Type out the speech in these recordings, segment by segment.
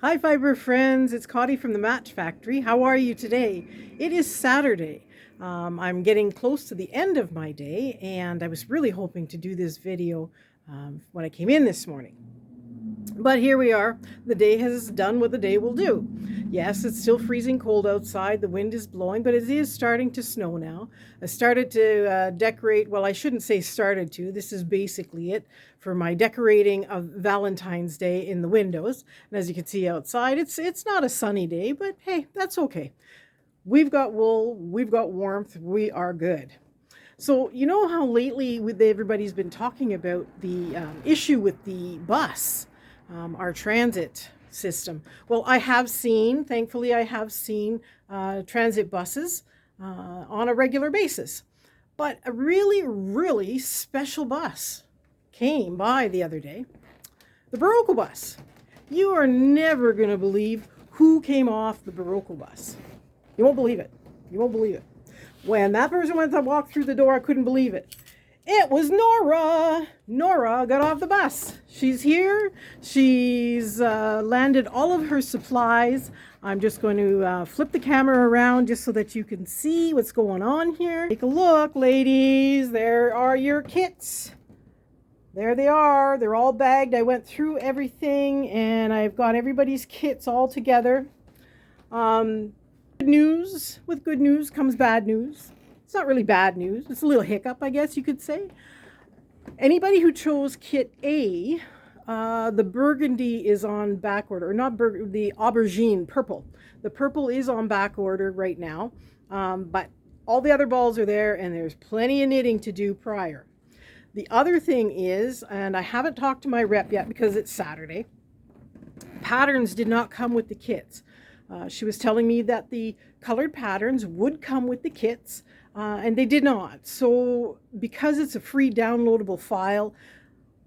Hi, Fiber friends. It's Cotty from the Match Factory. How are you today? It is Saturday. I'm getting close to the end of my day, and I was really hoping to do this video when I came in this morning. But here we are. The day has done what the day will do. Yes, it's still freezing cold outside. The wind is blowing, but it is starting to snow now. I started to decorate. Well, I shouldn't say started to. This is basically it for my decorating of Valentine's Day in the windows. And as you can see outside, it's not a sunny day, but hey, that's okay. We've got wool, we've got warmth, we are good. So, you know how lately everybody's been talking about the issue with the bus, our transit system. Well, thankfully, I have seen transit buses on a regular basis. But a really, really special bus came by the other day, the Barocco bus. You are never going to believe who came off the Barocco bus. You won't believe it. You won't believe it. When that person went to walk through the door, I couldn't believe it. It was Norah. Norah got off the bus. She's here. She's landed all of her supplies. I'm just going to flip the camera around just so that you can see what's going on here. Take a look, ladies. There are your kits. There they are. They're all bagged. I went through everything and I've got everybody's kits all together. Good news. With good news comes bad news. It's not really bad news. It's a little hiccup, I guess you could say. Anybody who chose kit A, the burgundy is on back order, or not burgundy, the aubergine, purple. The purple is on back order right now, but all the other balls are there and there's plenty of knitting to do prior. The other thing is, and I haven't talked to my rep yet because it's Saturday, patterns did not come with the kits. She was telling me that the colored patterns would come with the kits, and they did not. So because it's a free downloadable file,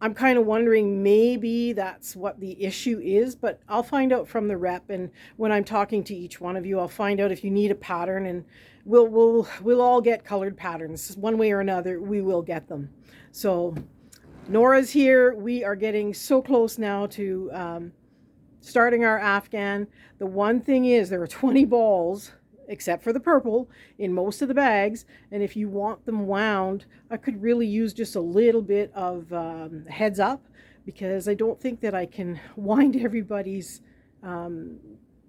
I'm kind of wondering maybe that's what the issue is, but I'll find out from the rep, and when I'm talking to each one of you, I'll find out if you need a pattern, and we'll all get colored patterns. One way or another, we will get them. So Nora's here. We are getting so close now to starting our Afghan. The one thing is there are 20 balls, except for the purple, in most of the bags. And if you want them wound, I could really use just a little bit of heads up, because I don't think that I can wind everybody's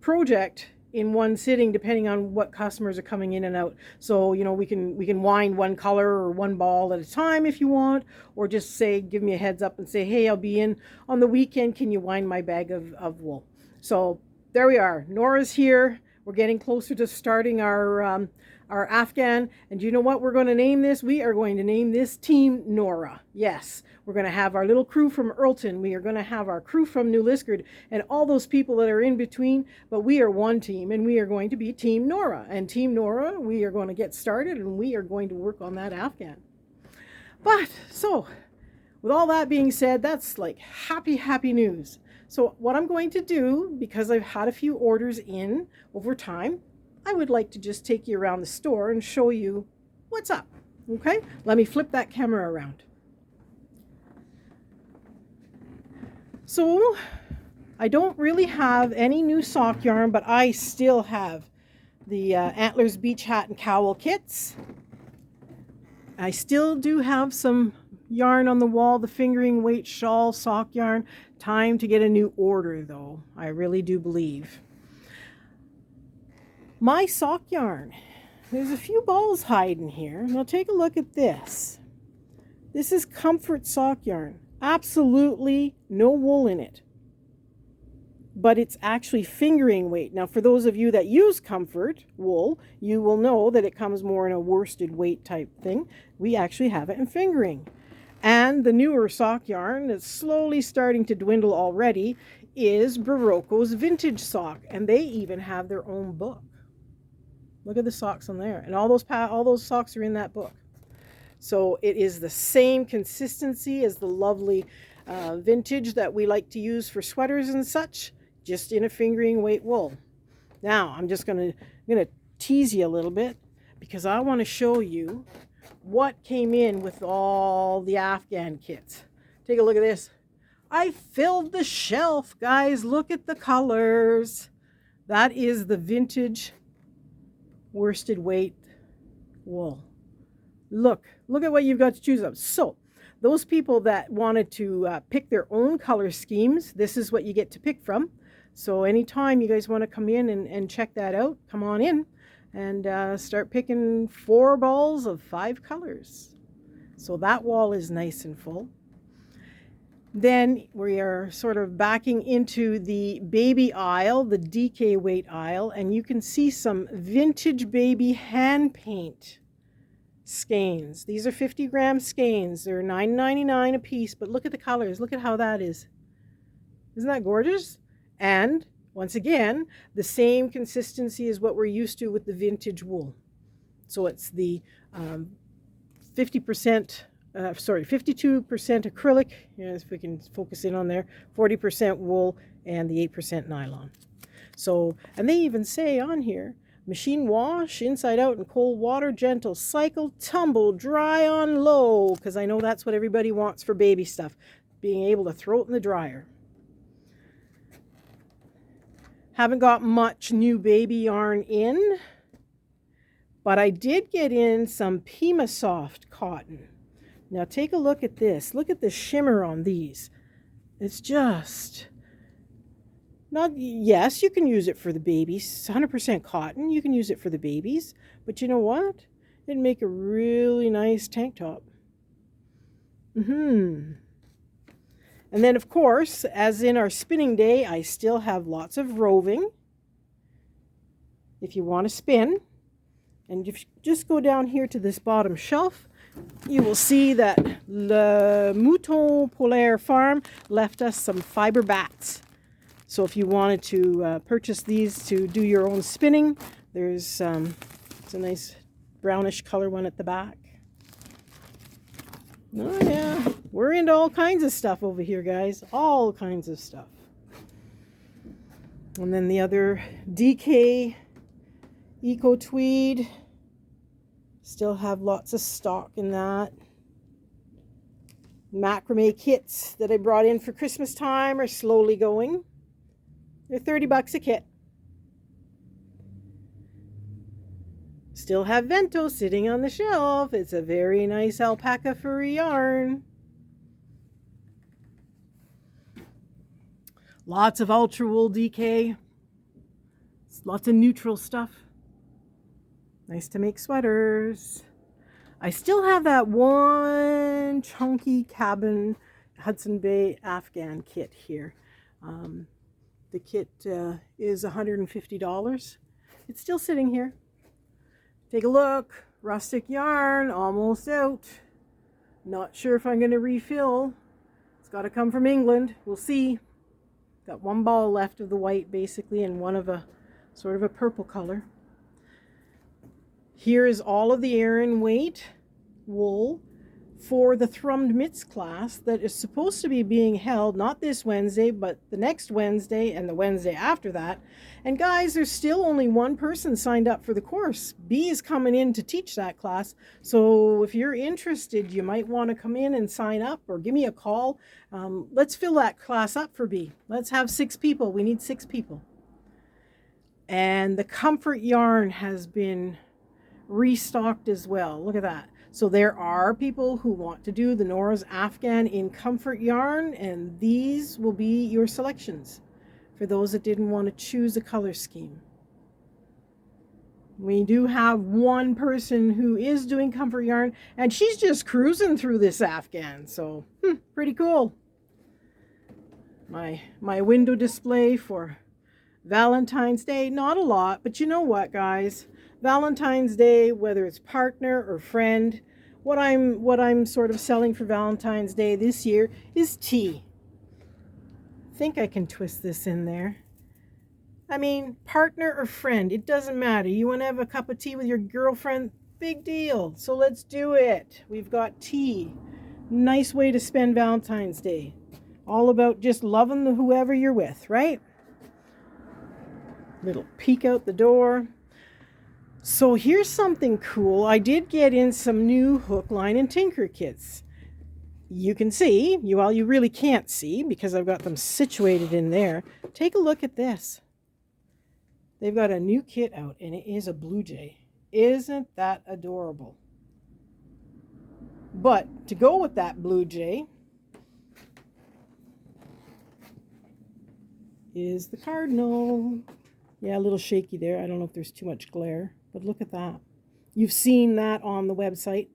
project in one sitting, depending on what customers are coming in and out. So, you know, we can wind one color or one ball at a time if you want, or just say, give me a heads up and say, hey, I'll be in on the weekend. Can you wind my bag of wool? So there we are. Nora's here. We're getting closer to starting our Afghan. And you know what we're going to name this? We are going to name this Team Norah. Yes, we're going to have our little crew from Earlton. We are going to have our crew from New Liskeard and all those people that are in between. But we are one team, and we are going to be Team Norah. And Team Norah, we are going to get started, and we are going to work on that Afghan. But so, with all that being said, that's like happy news. So what I'm going to do, because I've had a few orders in over time, I would like to just take you around the store and show you what's up. Okay? Let me flip that camera around. So I don't really have any new sock yarn, but I still have the Antlers Beach Hat and Cowl kits. I still do have some yarn on the wall, the fingering weight shawl sock yarn. Time to get a new order though, I really do believe. My sock yarn, there's a few balls hiding here. Now take a look at this. This is Comfort sock yarn. Absolutely no wool in it, but it's actually fingering weight. Now for those of you that use Comfort wool, you will know that it comes more in a worsted weight type thing. We actually have it in fingering. And the newer sock yarn that's slowly starting to dwindle already is Barocco's Vintage Sock, and they even have their own book. Look at the socks on there, and all those socks are in that book. So it is the same consistency as the lovely vintage that we like to use for sweaters and such, just in a fingering weight wool. Now I'm gonna tease you a little bit, because I want to show you what came in with all the Afghan kits. Take a look at this. I filled the shelf, guys. Look at the colors. That is the vintage worsted weight wool. Look at what you've got to choose of. So those people that wanted to pick their own color schemes, this is what you get to pick from. So anytime you guys want to come in and check that out, come on in and start picking 4 balls of 5 colors. So that wall is nice and full. Then we are sort of backing into the baby aisle, the DK weight aisle, and you can see some vintage baby hand paint skeins. These are 50-gram skeins. They're $9.99 a piece, but look at the colors. Look at how that is. Isn't that gorgeous? And once again, the same consistency as what we're used to with the vintage wool. So it's the 52% acrylic, if we can focus in on there, 40% wool, and the 8% nylon. So, and they even say on here, machine wash, inside out in cold water, gentle cycle, tumble, dry on low, because I know that's what everybody wants for baby stuff, being able to throw it in the dryer. Haven't got much new baby yarn in, but I did get in some Pima Soft cotton. Now take a look at this. Look at the shimmer on these. It's just not, yes, you can use it for the babies. 100% cotton. You can use it for the babies. But you know what? It'd make a really nice tank top. And then, of course, as in our spinning day, I still have lots of roving. If you want to spin, and if you just go down here to this bottom shelf, you will see that Le Mouton Polaire Farm left us some fiber bats. So if you wanted to purchase these to do your own spinning, there's it's a nice brownish color one at the back. Oh yeah, we're into all kinds of stuff over here, guys. All kinds of stuff. And then the other DK Eco Tweed. Still have lots of stock in that. Macrame kits that I brought in for Christmas time are slowly going. They're $30 a kit. Still have Vento sitting on the shelf. It's a very nice alpaca furry yarn. Lots of ultra wool DK. Lots of neutral stuff. Nice to make sweaters. I still have that one chunky cabin Hudson Bay Afghan kit here. The kit is $150. It's still sitting here. Take a look. Rustic yarn, almost out. Not sure if I'm going to refill. It's got to come from England. We'll see. Got one ball left of the white basically and one of a sort of a purple color. Here is all of the Aran weight wool for the Thrummed Mitts class that is supposed to be being held not this Wednesday, but the next Wednesday and the Wednesday after that. And guys, there's still only one person signed up for the course. B is coming in to teach that class. So if you're interested, you might want to come in and sign up or give me a call. Let's fill that class up for B. Let's have 6 people. We need 6 people. And the comfort yarn has been restocked as well. Look at that. So there are people who want to do the Norah's Afghan in comfort yarn, and these will be your selections for those that didn't want to choose a color scheme. We do have one person who is doing comfort yarn, and she's just cruising through this Afghan, so pretty cool. My window display for Valentine's Day, not a lot, but you know what, guys? Valentine's Day, whether it's partner or friend, what I'm sort of selling for Valentine's Day this year is tea. I think I can twist this in there. I mean, partner or friend, it doesn't matter. You want to have a cup of tea with your girlfriend? Big deal. So let's do it. We've got tea. Nice way to spend Valentine's Day. All about just loving whoever you're with, right? Little peek out the door. So here's something cool. I did get in some new hook, line, and tinker kits. you can see, you really can't see because I've got them situated in there. Take a look at this. They've got a new kit out, and it is a blue jay. Isn't that adorable? But to go with that blue jay is the cardinal. Yeah, a little shaky there. I don't know if there's too much glare, but look at that. You've seen that on the website,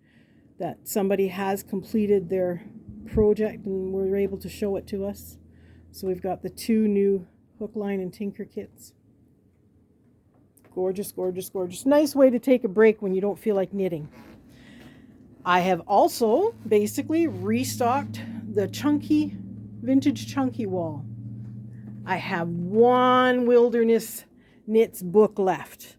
that somebody has completed their project and were able to show it to us. So we've got the 2 new hook, line, and tinker kits. Gorgeous, gorgeous, gorgeous. Nice way to take a break when you don't feel like knitting. I have also basically restocked the vintage chunky wall. I have 1 Wilderness Knits book left.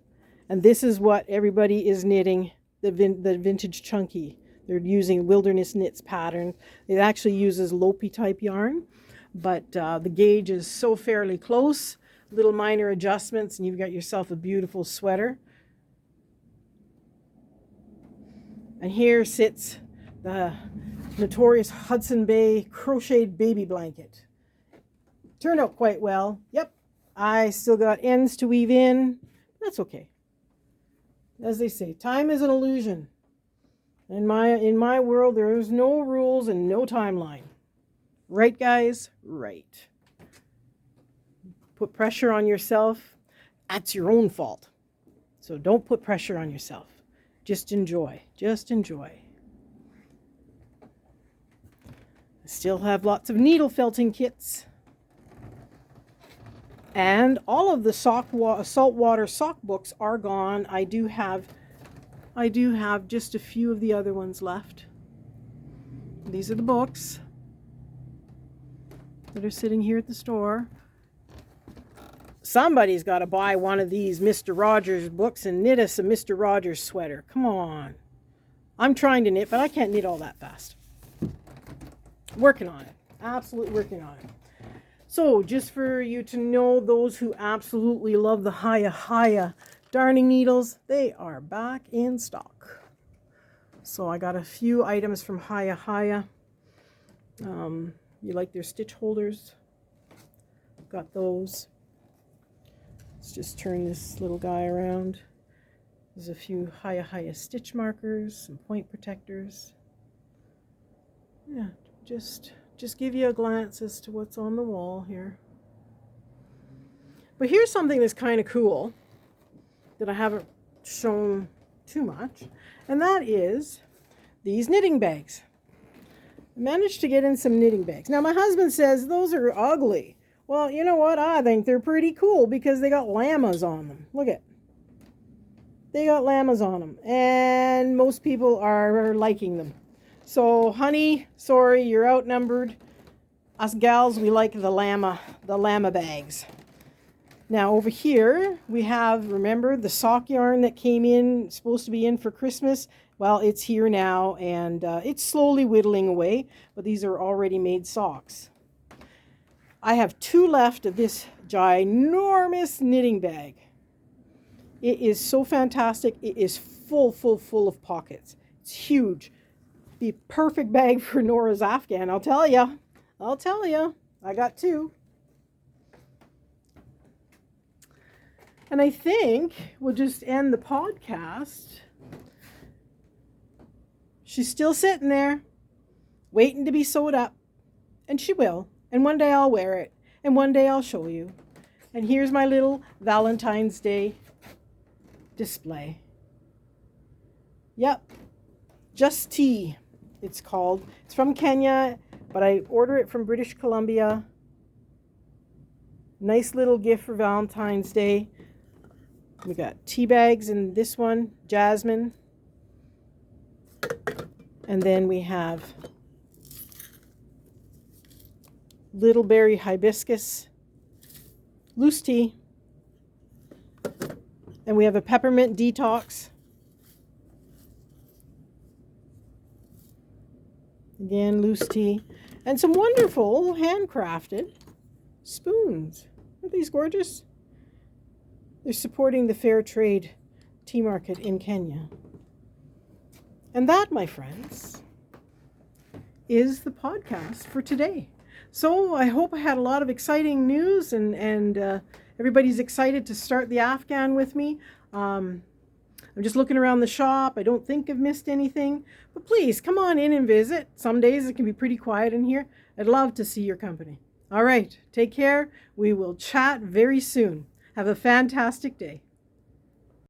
And this is what everybody is knitting, the vintage chunky. They're using Wilderness Knits pattern. It actually uses Lopi type yarn, but the gauge is so fairly close. Little minor adjustments, and you've got yourself a beautiful sweater. And here sits the notorious Hudson Bay crocheted baby blanket. Turned out quite well. Yep, I still got ends to weave in. That's okay. As they say, time is an illusion. In my world, there is no rules and no timeline. Right, guys? Right. Put pressure on yourself. That's your own fault. So don't put pressure on yourself. Just enjoy. Just enjoy. I still have lots of needle felting kits. And all of the saltwater sock books are gone. I do have just a few of the other ones left. These are the books that are sitting here at the store. Somebody's got to buy one of these Mr. Rogers books and knit us a Mr. Rogers sweater. Come on. I'm trying to knit, but I can't knit all that fast. Working on it. Absolutely working on it. So, just for you to know, those who absolutely love the Hiya darning needles, they are back in stock. So I got a few items from Hiya. You like their stitch holders? Got those. Let's just turn this little guy around. There's a few Hiya stitch markers, some point protectors. Yeah, just give you a glance as to what's on the wall here. But here's something that's kind of cool that I haven't shown too much, and that is these knitting bags. I managed to get in some knitting bags. Now my husband says those are ugly. Well, you know what? I think they're pretty cool because they got llamas on them. Look at. They got llamas on them, and most people are liking them. So, honey, sorry, you're outnumbered. Us gals, we like the llama bags. Now, over here, we have, remember, the sock yarn that came in, supposed to be in for Christmas. Well, it's here now, and it's slowly whittling away, but these are already made socks. I have 2 left of this ginormous knitting bag. It is so fantastic. It is full of pockets. It's huge. Be a perfect bag for Norah's Afghan, I'll tell you. I got 2. And I think we'll just end the podcast. She's still sitting there, waiting to be sewed up. And she will. And one day I'll wear it. And one day I'll show you. And here's my little Valentine's Day display. Yep. Just Tea, it's called. It's from Kenya, but I order it from British Columbia. Nice little gift for Valentine's Day. We got tea bags in this one, jasmine. And then we have little berry hibiscus, loose tea. And we have a peppermint detox. Again, loose tea. And some wonderful handcrafted spoons. Aren't these gorgeous? They're supporting the fair trade tea market in Kenya. And that, my friends, is the podcast for today. So I hope I had a lot of exciting news, and everybody's excited to start the Afghan with me. I'm just looking around the shop. I don't think I've missed anything, but please come on in and visit. Some days it can be pretty quiet in here. I'd love to see your company. All right, take care. We will chat very soon. Have a fantastic day.